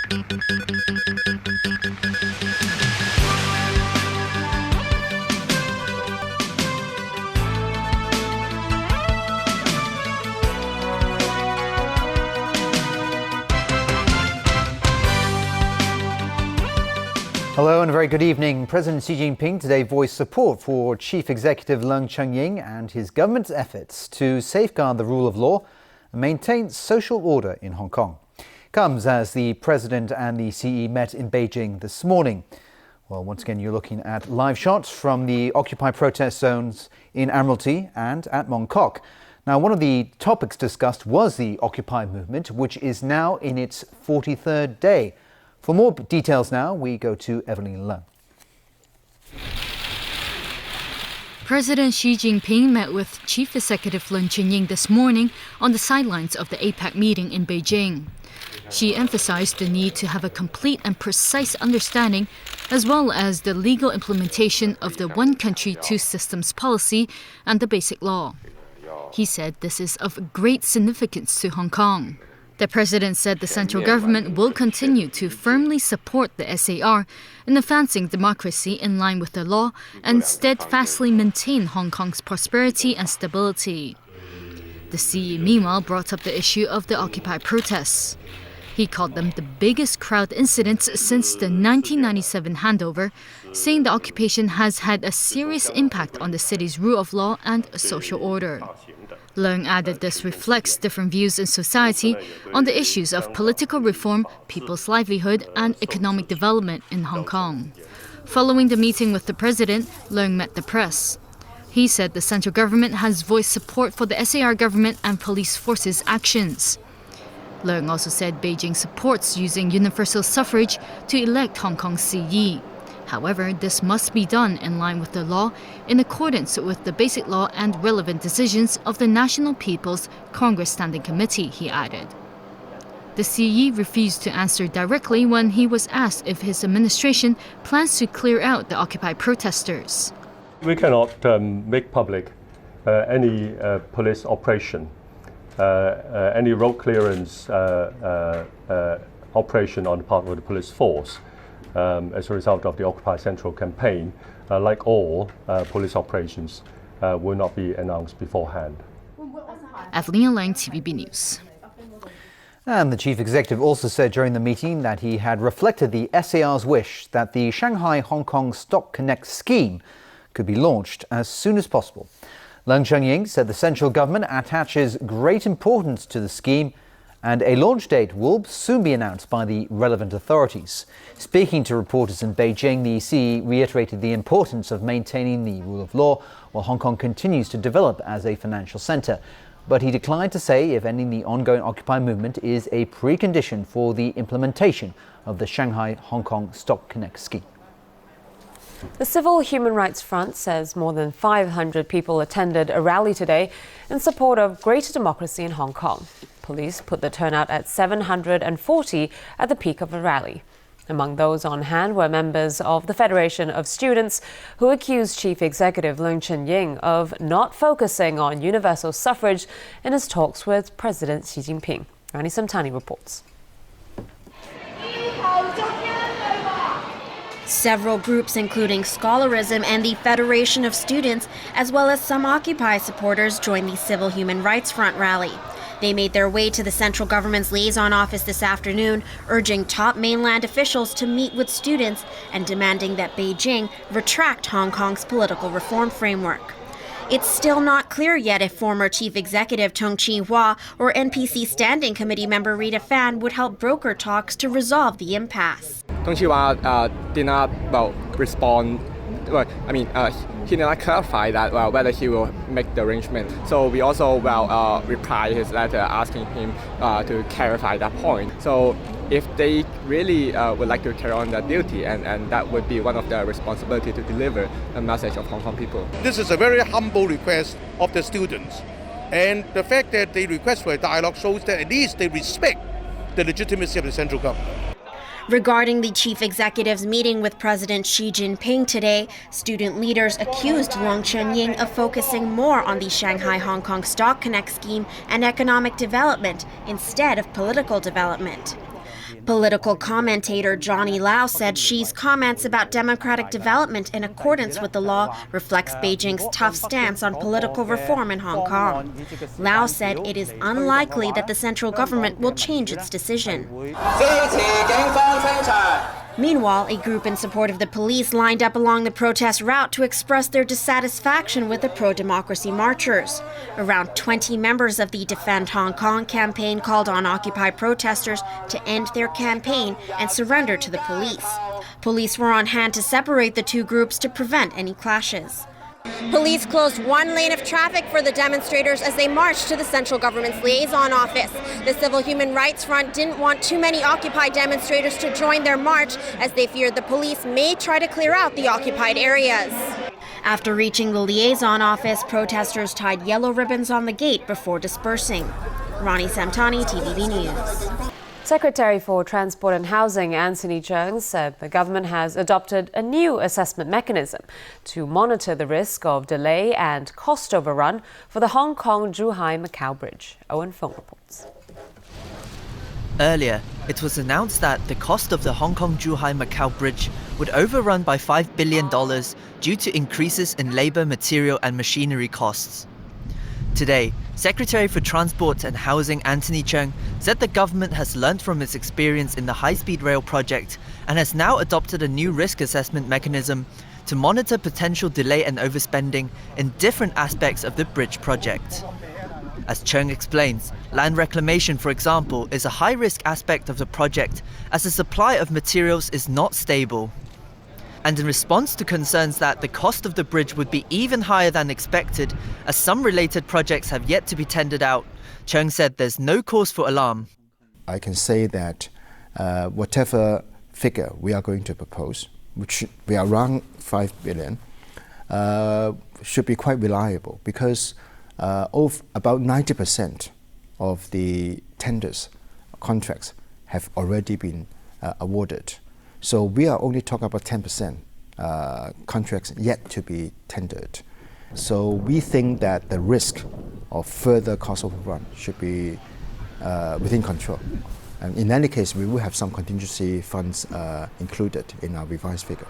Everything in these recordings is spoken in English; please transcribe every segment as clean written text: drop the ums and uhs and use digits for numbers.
Hello and a very good evening. President Xi Jinping today voiced support for Chief Executive Leung Chun-ying and his government's efforts to safeguard the rule of law and maintain social order in Hong Kong. Comes as the President and the CE met in Beijing this morning. Well, once again, you're looking at live shots from the Occupy protest zones in Admiralty and at Mong Kok. Now, one of the topics discussed was the Occupy movement, which is now in its 43rd day. For more details now, we go to Evelyn Leung. President Xi Jinping met with Chief Executive Leung Chun-ying this morning on the sidelines of the APEC meeting in Beijing. Xi emphasized the need to have a complete and precise understanding, as well as the legal implementation of the one country, two systems policy and the Basic Law. He said this is of great significance to Hong Kong. The president said the central government will continue to firmly support the SAR in advancing democracy in line with the law and steadfastly maintain Hong Kong's prosperity and stability. The CE meanwhile brought up the issue of the Occupy protests. He called them the biggest crowd incidents since the 1997 handover, saying the occupation has had a serious impact on the city's rule of law and social order. Leung added this reflects different views in society on the issues of political reform, people's livelihood, and economic development in Hong Kong. Following the meeting with the president, Leung met the press. He said the central government has voiced support for the SAR government and police forces' actions. Leung also said Beijing supports using universal suffrage to elect Hong Kong's CE. However, this must be done in line with the law, in accordance with the Basic Law and relevant decisions of the National People's Congress Standing Committee, he added. The CE refused to answer directly when he was asked if his administration plans to clear out the Occupy protesters. We cannot make public any police operation, any road clearance operation on the part of the police force. As a result of the Occupy Central campaign, like all police operations, will not be announced beforehand. Evelyn Leung, TVB News. And the chief executive also said during the meeting that he had reflected the SAR's wish that the Shanghai-Hong Kong Stock Connect scheme could be launched as soon as possible. Leung Chun-ying said the central government attaches great importance to the scheme and a launch date will soon be announced by the relevant authorities. Speaking to reporters in Beijing, the CE reiterated the importance of maintaining the rule of law while Hong Kong continues to develop as a financial centre. But he declined to say if ending the ongoing Occupy movement is a precondition for the implementation of the Shanghai-Hong Kong Stock Connect scheme. The Civil Human Rights Front says more than 500 people attended a rally today in support of greater democracy in Hong Kong. Police put the turnout at 740 at the peak of the rally. Among those on hand were members of the Federation of Students who accused Chief Executive Leung Chun-ying of not focusing on universal suffrage in his talks with President Xi Jinping. Rani Samtani reports. Several groups, including Scholarism and the Federation of Students, as well as some Occupy supporters, joined the Civil Human Rights Front rally. They made their way to the central government's liaison office this afternoon, urging top mainland officials to meet with students and demanding that Beijing retract Hong Kong's political reform framework. It's still not clear yet if former Chief Executive Tung Chee-hwa or NPC Standing Committee member Rita Fan would help broker talks to resolve the impasse. Tung Chee-hwa did not respond. He did not clarify that whether he will make the arrangement. So we also reply his letter asking him to clarify that point. So if they really would like to carry on their duty, and that would be one of their responsibility to deliver a message of Hong Kong people. This is a very humble request of the students. And the fact that they request for a dialogue shows that at least they respect the legitimacy of the central government. Regarding the chief executive's meeting with President Xi Jinping today, student leaders accused Leung Chun-ying of focusing more on the Shanghai-Hong Kong Stock Connect scheme and economic development instead of political development. Political commentator Johnny Lau said Xi's comments about democratic development in accordance with the law reflects Beijing's tough stance on political reform in Hong Kong. Lau said it is unlikely that the central government will change its decision. Meanwhile, a group in support of the police lined up along the protest route to express their dissatisfaction with the pro-democracy marchers. Around 20 members of the Defend Hong Kong campaign called on Occupy protesters to end their campaign and surrender to the police. Police were on hand to separate the two groups to prevent any clashes. Police closed one lane of traffic for the demonstrators as they marched to the central government's liaison office. The Civil Human Rights Front didn't want too many Occupy demonstrators to join their march as they feared the police may try to clear out the occupied areas. After reaching the liaison office, protesters tied yellow ribbons on the gate before dispersing. Ronnie Samtani, TVB News. Secretary for Transport and Housing Anthony Cheung said the government has adopted a new assessment mechanism to monitor the risk of delay and cost overrun for the Hong Kong-Zhuhai-Macau Bridge. Owen Fong reports. Earlier, it was announced that the cost of the Hong Kong-Zhuhai-Macau Bridge would overrun by $5 billion due to increases in labour, material and machinery costs. Today, Secretary for Transport and Housing Anthony Cheung said the government has learnt from its experience in the high-speed rail project and has now adopted a new risk assessment mechanism to monitor potential delay and overspending in different aspects of the bridge project. As Cheung explains, land reclamation, for example, is a high-risk aspect of the project as the supply of materials is not stable. And in response to concerns that the cost of the bridge would be even higher than expected, as some related projects have yet to be tendered out, Cheung said there's no cause for alarm. I can say that whatever figure we are going to propose, which should be around $5 billion, should be quite reliable because of about 90% of the tenders, contracts have already been awarded. So we are only talking about 10% contracts yet to be tendered. So we think that the risk of further cost overrun should be within control. And in any case, we will have some contingency funds included in our revised figure.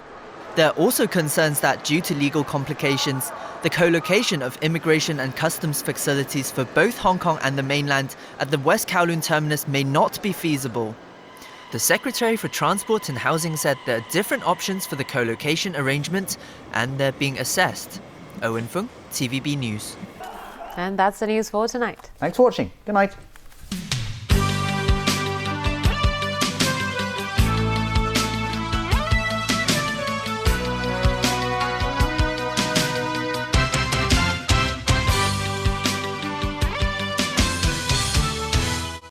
There are also concerns that due to legal complications, the co-location of immigration and customs facilities for both Hong Kong and the mainland at the West Kowloon terminus may not be feasible. The Secretary for Transport and Housing said there are different options for the co-location arrangement and they're being assessed. Owen Fung, TVB News. And that's the news for tonight. Thanks for watching. Good night.